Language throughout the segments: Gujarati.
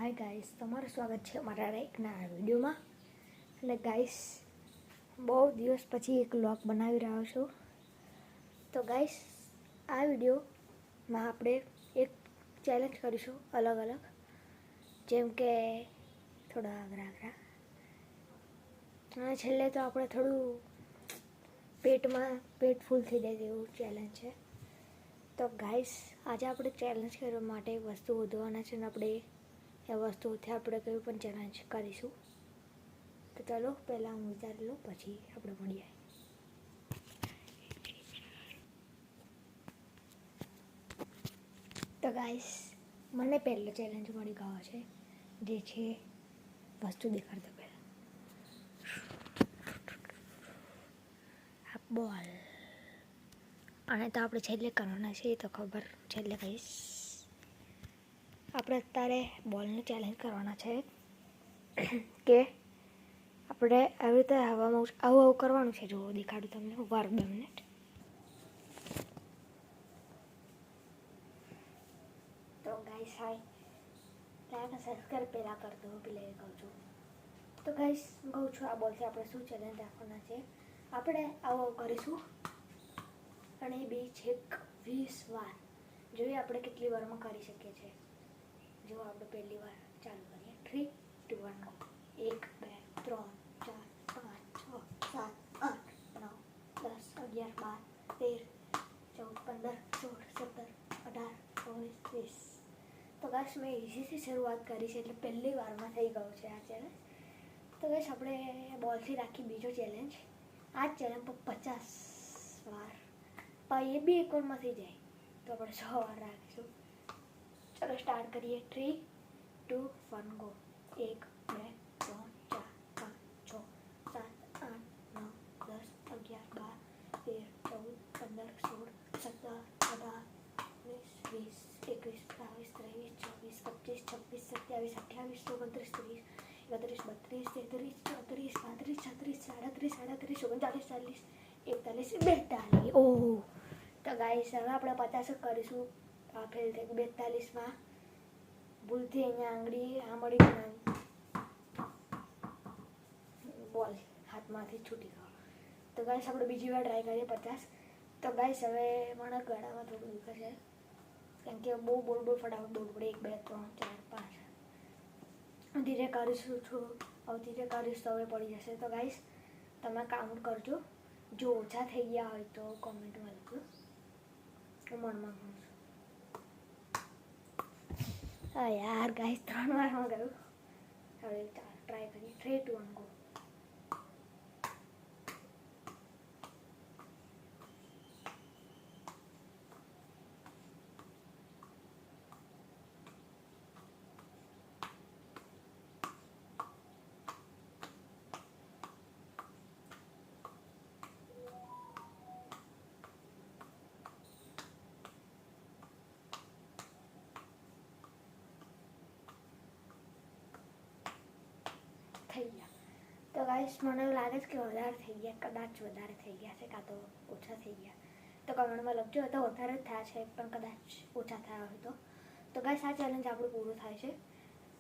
હાય ગાઈસ, તમારું સ્વાગત છે મારા એક નવા વિડીયોમાં. એટલે ગાઈસ, બહુ દિવસ પછી એક વ્લોગ બનાવી રહ્યો છું. તો ગાઈસ, આ વિડીયોમાં આપણે એક ચેલેન્જ કરીશું અલગ અલગ, જેમ કે થોડા આગ્રા અને છેલ્લે તો આપણે થોડું પેટ ફૂલ થઈ જાય તેવું ચેલેન્જ છે. તો ગાઈસ, આજે આપણે ચેલેન્જ કરવા માટે એક વસ્તુ શોધવાના છે અને આપણે એ વસ્તુથી આપણે કોઈ પણ ચેલેન્જ કરીશું. તો ચાલો પહેલાં હું વિચારી લઉં, પછી આપણે મળીએ. તો ગાઈસ, મને પહેલો ચેલેન્જ મળી ગયો છે, જે છે વસ્તુ દેખાડતો પહેલાં આ બોલ. અને તો આપણે છેલ્લે કરવાના છે, એ તો ખબર છેલ્લે કહીશ. આપણે અત્યારે બોલને ચેલેન્જ કરવાના છે કે આપણે આવી રીતે હવામાં આવું કરવાનું છે. જો દેખાડું તમને, વાર 2 મિનિટ. તો ગાઈસ હાય, લાઈક અને સબસ્ક્રાઈબ પહેલાં કરી દો, પેલા કહું છું. તો ગાઈસ, હું કહું છું, આ બોલથી આપણે શું ચેલેન્જ રાખવાના છે. આપણે આવું કરીશું અને એ બી છેક 20 વાર. જોઈએ આપણે કેટલી વારમાં કરી શકીએ છીએ. જો આપણે પહેલી વાર ચાલુ કરીએ. 3, 2, 1 ગો. 1, 2, 3, 4, 5, 6, 7, 8, 9, 10, 11, 12, 13, 14, 15, 16, 17, 18, 19, 20. તો ગાઈસ, મેં ઇઝીથી શરૂઆત કરી છે, એટલે પહેલી વારમાં થઈ ગયું છે આ ચેલેન્જ. તો ગાઈસ, આપણે બોલથી રાખી બીજો ચેલેન્જ. આ ચેલેન્જ પર 50 વાર, પણ એ બી એક વારમાં થઈ જાય તો આપણે 100 વાર રાખીશું. ચલો સ્ટાર્ટ કરીએ. 3, 2, 1 ગો. 1, 2, 3, 4, 5, 6, 7, 8, 9, 10, 11, 12, 13, 14, 15, 16, 17, 18, 19, 20, 21, 22, 23, 24, 25, 26, 27, 28, 29, 30, 31, 32, 33, 34, 35, 36, 37, 38, 39, 40, 41, 42. ઓહ, તો ગાઈસ, હવે આપણે 50 જ કરીશું. આ ફેલ થઈ 42માં ભૂલથી અહીંયા આંગળી મળી બોલ હાથમાંથી છૂટી ગયો. તો ગાઈસ, આપણે બીજી વાર ટ્રાય કરીએ 50. તો ગાઈસ, હવે મારા ગળામાં થોડું દુખે છે, કેમ કે બહુ ફટાફટ બોલવું પડે. 1, 2, 3, 4, 5 ધીરે કરીશું છું. હવે ધીરે કરીશ તો હવે પડી જશે. તો ગાઈસ, તમે કાઉન્ટ કરજો. જો ઓછા થઈ ગયા હોય તો કોમેન્ટમાં લખજો. હું મનમાં કહું છું. હા યાર ગાઈસ, 3 વારમાં ગયું. હવે ટ્રાય કરીએ. 3, 2, 1 ગો. થઈ ગયા. તો ગાઈસ, મને એવું લાગે છે કે વધારે થઈ ગયા, કદાચ વધારે થઈ ગયા છે, કાં તો ઓછા થઈ ગયા. તો કમેન્ટમાં લખજો. તો વધારે જ થયા છે, પણ કદાચ ઓછા થયા હોય તો ગાઈસ, આ ચેલેન્જ આપણું પૂરું થાય છે.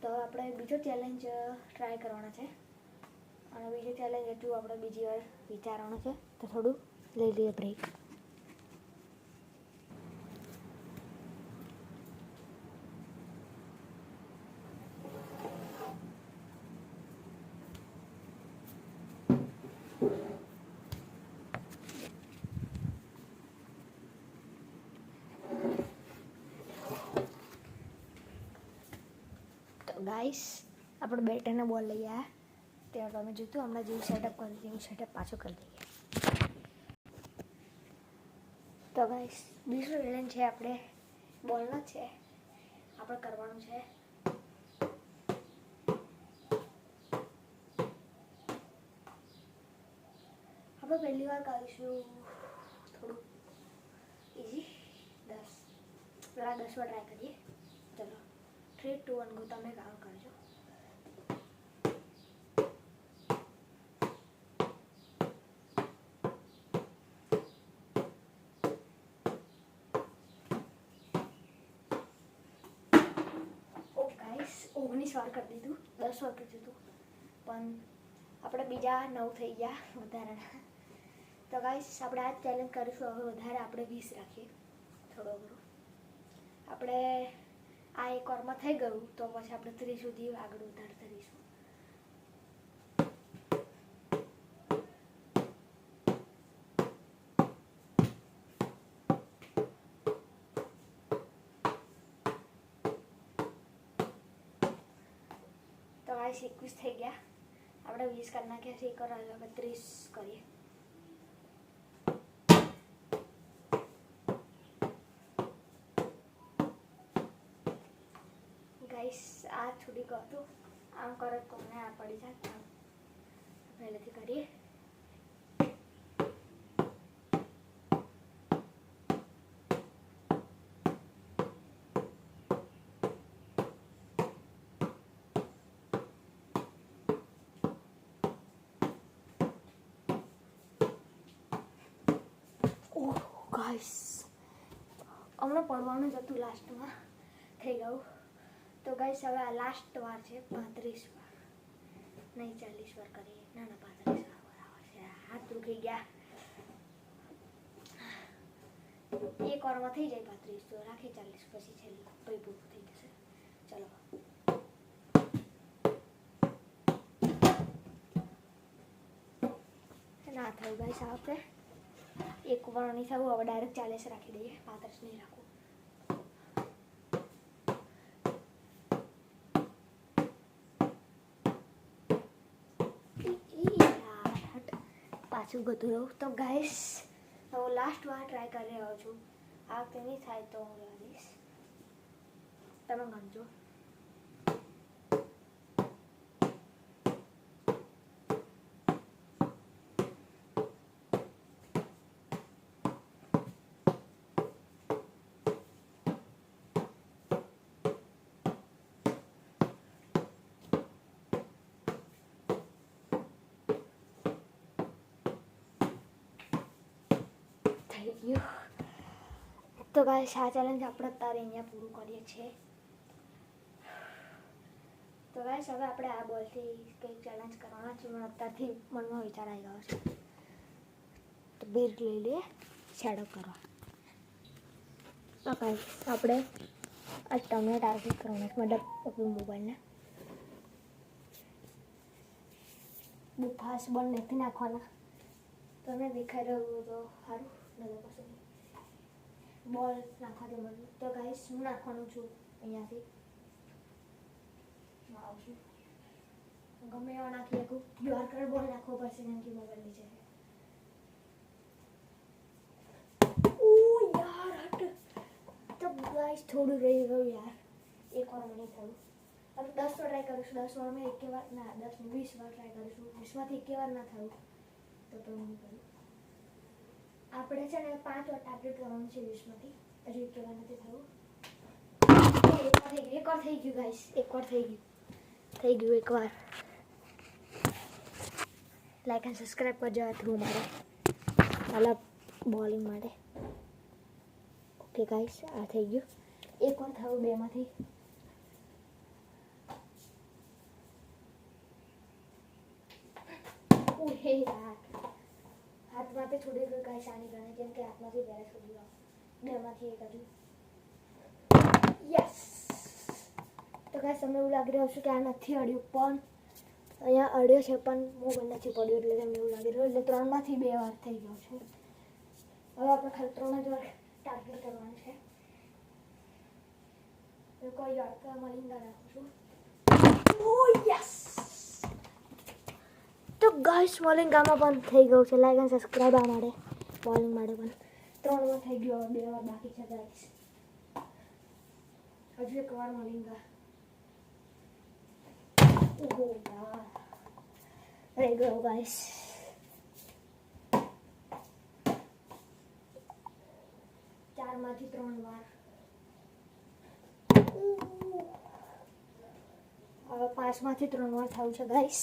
તો આપણે બીજો ચેલેન્જ ટ્રાય કરવાનો છે, અને બીજો ચેલેન્જ હજુ આપણે બીજી વાર વિચારવાનું છે. તો થોડું લઈ લઈએ બ્રેક. ગાઈસ, આપણે બેટ અને બોલ લઈ આવ્યા. ત્યાં તમે જોયું હમણાં જેવું સેટઅપ કર્યું એવું સેટઅપ પાછું કરી દઈએ. તો ગાઈસ, બીજો ચેલેન્જ છે આપણે બોલનો છે. આપણે કરવાનું છે આપણે પહેલી વાર કરીશું થોડું ઇઝી. 10 વાર ટ્રાય કરીએ. ચલો 3, 2, 1 ગો. તમે કાઉન્ટ કરજો. 20 વાર કરી દીધું, 10 વાર કરી દીધું, પણ આપણે બીજા 9 થઈ ગયા વધારાના. તો ગાઈસ આપણે આ ચેલેન્જ કરીશું. હવે વધારે આપણે 20 રાખીએ, થોડો ઘણો. આપણે આ એક વારમાં થઈ ગયું તો પછી આપણે 30 સુધી આગળ વધારે કરીશું. તો ગાઈસ 21 થઈ ગયા. આપણે 20 કરી નાખ્યા છે. એક વાર હવે 30 કરીએ. ગાઈસ આ છોડી ગયો તો આમ કરે કોને આ પડી જાય. પહેલેથી કરીએ. ગાઈસ હમણાં પડવાનું જ હતું, લાસ્ટમાં થઈ ગયું. તો ગાઈસ હવે આ લાસ્ટ વાર છે, 35 વાર નહીં 40 વાર કરીએ. ના 35 વાર બરાબર છે. હાથ દુખી ગયા. એક વારમાં થઈ જાય 35 તો રાખી 40 પછી છેલ્લું પછી પૂરું થઈ જશે. ચલો ના થયું ગાઈસ. આપણે એક વાર નહીં થયું. હવે ડાયરેક્ટ 40 રાખી દઈએ, 35 નહીં રાખવું. પાછું ગતું રહું. તો ગાઈસ હું લાસ્ટ વાર ટ્રાય કરી રહ્યો છું. આ વખતે નહીં થાય તો હું લાવીશ, તમે ગણજો. તો ગાઈસ આ ચેલેન્જ આપણે અત્યારે અહીંયા પૂરું કરીએ છીએ. તો ગાઈસ હવે આપણે આ બોલથી કંઈક ચેલેન્જ કરવાના છે. મને અત્યારથી મનમાં વિચાર આવી ગયો છે. તો બેર લઈ લઈએ શેડો કરવા. તો ગાઈસ આપણે આ તમને ટાર્ગેટ કરવાના છે, મતલબ આપણું મોબાઈલને બહુ ફાસ્ટ બોલ નથી નાખવાના. તમને દેખાઈ રહ્યું તો સારું, નજર પાસે બોલ નાખવાથી મળ્યું. તો ગાઈસ હું નાખવાનું છું અહીંયાથી. આવશું ગમે એવા નાખી શકું. યોર્કર બોલ નાખવો પડશે કેમ કે મોબાઈલ નીચે છે. ઓ યાર હટ. તો ગાઈસ થોડું રહી ગયું યાર. એક વાર મને થયું. હવે 10 વાર ટ્રાય કરીશું. 10 વાર મેં એક વાર ના 10 20 વાર ટ્રાય કરીશું. 20 માંથી એક વાર ના થયું તો નહીં કર્યું. આપણે છે ને 5 વાર ટાર્ગેટ કરવાનું છે 20 માંથી. હજુ એક વાર નથી થયું. એક વાર થઈ ગયું ગાઈસ. એક વાર થઈ ગયું એક વાર. લાઈક એન્ડ સબસ્ક્રાઈબ કરજો આ થ્રુ મારે, મતલબ બોલિંગ માટે. ઓકે ગાઈસ આ થઈ ગયું. એક વાર થયું 2 માંથી. ઓહે યાર હાથમાંથી છોડી ગયું ગાઈસ. આની ગણે જેમ કે હાથમાંથી બે છોડી ગયો. 2 માંથી એક હજુ. યસ. તો ગાઈસ તમને એવું લાગી રહ્યું છે કે આ નથી અડ્યું, પણ અહીંયા અડ્યો છે પણ મોબાઈલ નથી પડ્યો એટલે તમને એવું લાગી રહ્યું. એટલે 3 માંથી 2 વાર થઈ ગયો છે. હવે આપણે ખાલી 3 જ વાર ટાર્ગેટ કરવાનું છે. કોઈ યોર્કર મલિંગા નાખું છું. ઓ યસ. તો ગાઈસ મોલિંગામાં પણ થઈ ગયું છે. લાઈક એન્ડ સબસ્ક્રાઈબ આ માટે બોલિંગ માટે પણ 3 વાર થઈ ગયો. 2 વાર બાકી છે ગાઈસ. હજુ એક વાર મોલિંગા. ઓહો યાર રહી ગયો ગાઈસ. ચારમાંથી 3 વાર. હવે 5 માંથી 3 વાર થયું છે ગાઈસ.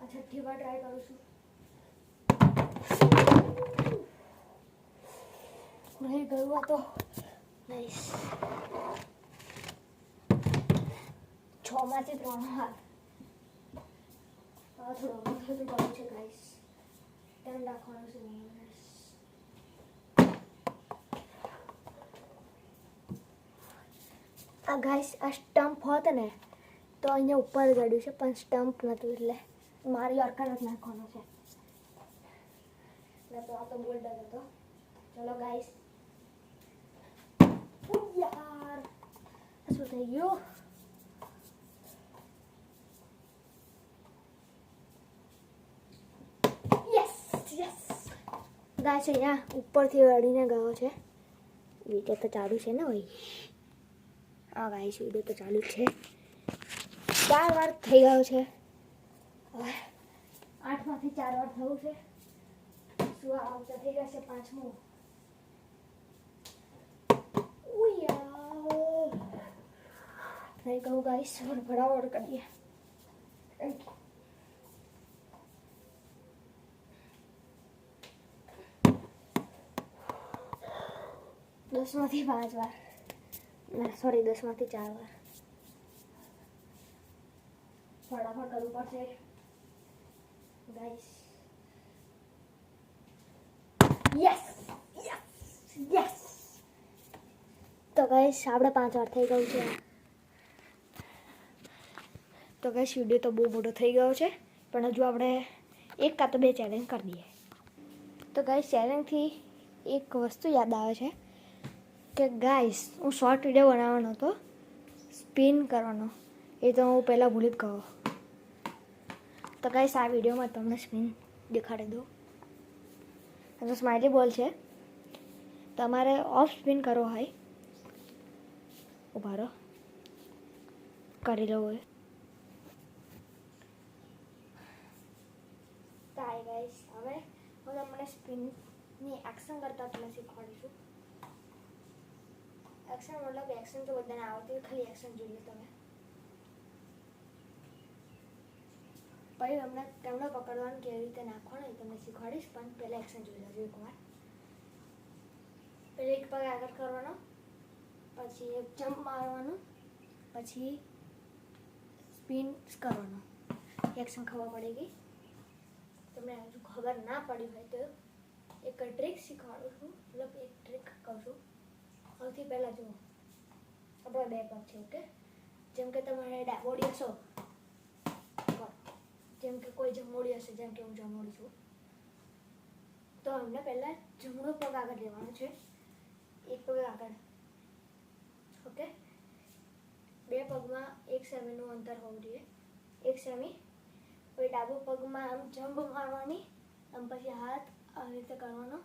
છઠ્ઠી વાર ટ્રાય કરું છું. રહી ગયું આ તો નાઈસ. 6 માંથી 3 હાથ. થોડું બધું કરવું છે ગાઈસ. ધ્યાન રાખવાનું છે ગાઈસ. આ ગાઈસ આ સ્ટમ્પ હોત ને તો અહીંયા ઉપર ચડ્યું છે પણ સ્ટમ્પ નહોતું એટલે મારે યોર્કર જ નાખવાનો છે. તો આ તો બોલ્ડર હતો. ચલો ગાઈસ. યાર શું થઈ ગયું? યસ યસ ગાઈસ અહીંયા ઉપરથી અડીને ગયો છે. વિડીયો તો ચાલુ છે ને ભાઈ. હા ગાઈસ વિડીયો તો ચાલુ જ છે. 4 વાર થઈ ગયો છે. હવે 8 માંથી 4 વાર થયું છે. શું આવતા થઈ જશે 5મું. થઈ ગયું ગાઈસ. ફટાફટ કરીએ. 10 માંથી 5 વાર. ના સોરી 10 માંથી 4 વાર. ફટાફટ કરવું પડશે ગાઈસ. Yes yes yes. તો ગાઈસ આપણે 5 વાર થઈ ગયું છે. તો ગાઈસ વિડીયો તો બહુ મોટો થઈ ગયો છે પણ હજુ આપણે 1 કાં તો 2 ચેલેન્જ કરી દઈએ. તો ગાઈસ ચેલેન્જથી એક વસ્તુ યાદ આવે છે કે ગાઈસ હું શોર્ટ વિડીયો બનાવવાનો હતો સ્પિન કરવાનો. એ તો હું પહેલાં ભૂલી જ ગયો. તો ગાઈસ આ વિડીયોમાં તમને સ્પિન દેખાડી દઉં. તો સ્માઇલી બોલ છે. તમારે ઓફ સ્પિન કરવો હોય ઉભા રહો કરી લો હોય. તો આઈ ગાઈસ હવે હું તમને સ્પિનની એક્શન કરતા તમને શીખવાડીશું. એક્શન મતલબ એક્શન તો બધાને આવતી ખાલી એક્શન જોઈએ તમે. પછી તમને પકડવાનું કેવી રીતે નાખવાનું એ તમને શીખવાડીશ પણ પહેલાં એક્શન જોઈ લેજો એકવાર. પહેલાં એક પગ આગળ કરવાનો, પછી એક જમ્પ મારવાનું, પછી સ્પિન કરવાનો. એક્શન ખબર પડી ગઈ? તમને હજુ ખબર ના પડી હોય તો એક ટ્રીક શીખવાડું છું. મતલબ એક ટ્રીક કહું છું. સૌથી પહેલાં જુઓ આપણા 2 પગ છે ઓકે. જેમ કે તમારે ડાબોડી હશો, જેમ કે કોઈ જમોડી હશે, જેમ કે હું જમોડી છું, તો અમને પહેલાં જમણો પગ આગળ લેવાનો છે. એક પગ આગળ ઓકે. 2 પગમાં 1 સેમીનું અંતર હોવું જોઈએ. 1 સેમી. પછી ડાબો પગમાં આમ જમ્પ મારવાની, આમ પછી હાથ આવી રીતે કરવાનો.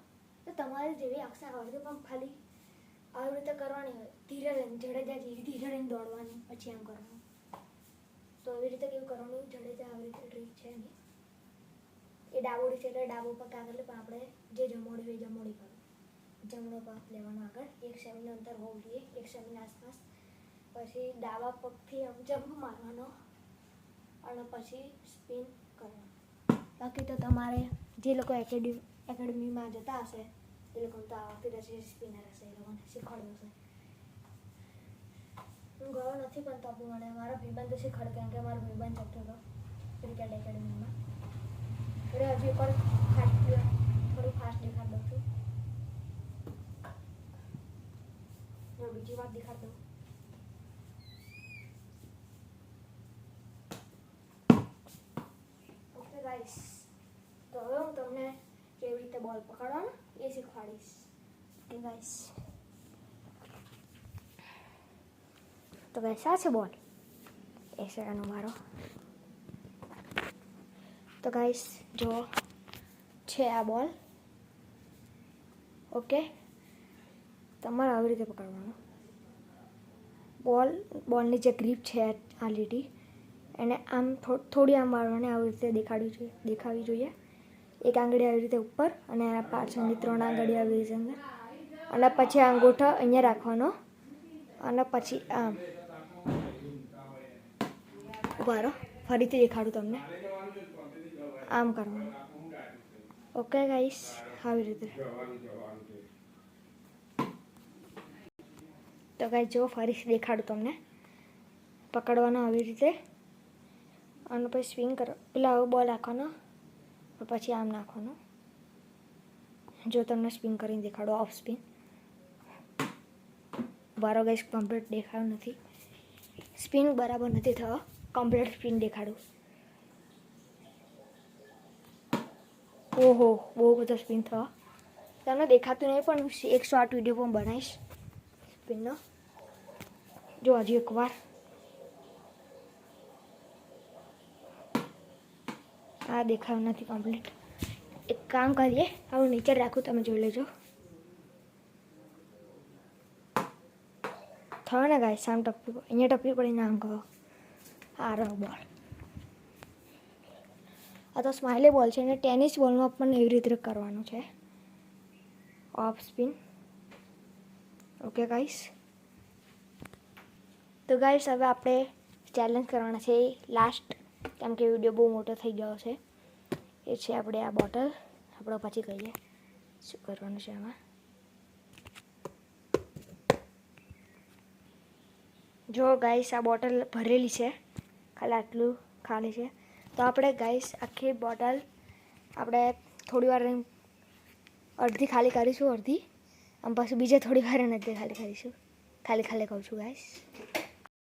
તો તમારે જેવી એક્શન હોય તો પણ ખાલી આવી રીતે કરવાની હોય. ધીરે રહીને જડેજા જેવી ધીરે રહીને દોડવાની, પછી આમ કરવાનું. તો આવી રીતે કેવું કરવાનું? જડેજા આવી રીતે ટ્રીક છે એની. એ ડાબોડી છે એટલે ડાબો પગ આગળ લે, પણ આપણે જે જમોડી હોય જમોડી કરો. જમણો પગ લેવાનો આગળ. 1 સેમીનું અંતર હોવું જોઈએ, 1 સેમીની આસપાસ. પછી ડાબા પગથી આમ જમ્પ મારવાનો અને પછી સ્પિન કરવાનું. બાકી તો તમારે જે લોકો એકેડમીમાં જતા હશે એ લોકોને તો આવડતી રહેશે. સ્પિનર હશે એ લોકોને શીખવાડવું હશે. હું ગયો નથી પણ તો મને મારા ભાઈબંધ તો શીખવાડે, કેમ કે મારો ભાઈબંધ જતો હતો ક્રિકેટ એકેડમીમાં. એટલે હજી પણ થોડું ફાસ્ટ દેખાડ દઉં છું. બીજી વાત દેખાડ દઉં. ઓકે ગાઈસ, તો હવે હું તમને કેવી રીતે બોલ પકડવાનો એ શીખવાડીશ. ઓકે ગાઈસ, તો ગાઈસ આ છે બોલ. એ સેકન્ડ મારો. તો ગાઈસ જો છે આ બોલ ઓકે. તમારે આવી રીતે પકડવાનો. બોલની જે ગ્રીપ છે આ લીટી એને આમ થોડી આમ મારવાની. આવી રીતે દેખાવી જોઈએ. એક આંગળી આવી રીતે ઉપર અને પાછળની 3 આંગળી આવી રીતે અંદર. અને પછી આ અંગૂઠો અહીંયા રાખવાનો અને પછી આમ ઉભા રહો, ફરીથી દેખાડું તમને. આમ કરવાનું ઓકે ગાઈસ, આવી રીતે. તો ગાઈસ જો ફરીથી દેખાડું તમને. પકડવાનો આવી રીતે અને પછી સ્વિંગ કરો. પેલા આવો બોલ રાખવાનો પછી આમ નાખવાનો. જો તમને સ્પિન કરીને દેખાડો ઓફ સ્પિન. બરાબર ગાઈસ કમ્પ્લીટ દેખાડું નથી. સ્પિન બરાબર નથી થયો. કમ્પ્લીટ સ્પિન દેખાડું. ઓહો બહુ બધો સ્પિન થયો. તમને દેખાતું નહીં પણ એક શોર્ટ વિડીયો પણ બનાવીશ સ્પિનનો. જો હજી એકવાર. આ દેખાયું નથી કમ્પ્લીટ. એક કામ કરીએ હું નીચે રાખું તમે જોઈ લેજો. થયો ને ગાઈસ આમ ટપકી અહીંયા ટપકી પડીને આમ કહો આ રહ્યો બોલ. આ તો સ્માઇલી બોલ છે અને ટેનિસ બોલમાં પણ એવી રીતે કરવાનું છે. Of spin. Okay guys. તો ગાઈસ હવે આપણે ચેલેન્જ કરવાના છે લાસ્ટ, કેમ કે વિડીયો બહુ મોટો થઈ ગયો છે. એ છે આપણે આ બોટલ. આપણે પછી કહીએ શું કરવાનું છે આમાં. જો ગાઈસ આ બોટલ ભરેલી છે, ખાલી આટલું ખાલી છે. તો આપણે ગાઈસ આખી બોટલ આપણે થોડી વાર અડધી ખાલી કરીશું, અડધી આમ પાછું બીજે થોડી વાર નથી ખાલી કરીશું. ખાલી ખાલી કહું છું ગાઈસ.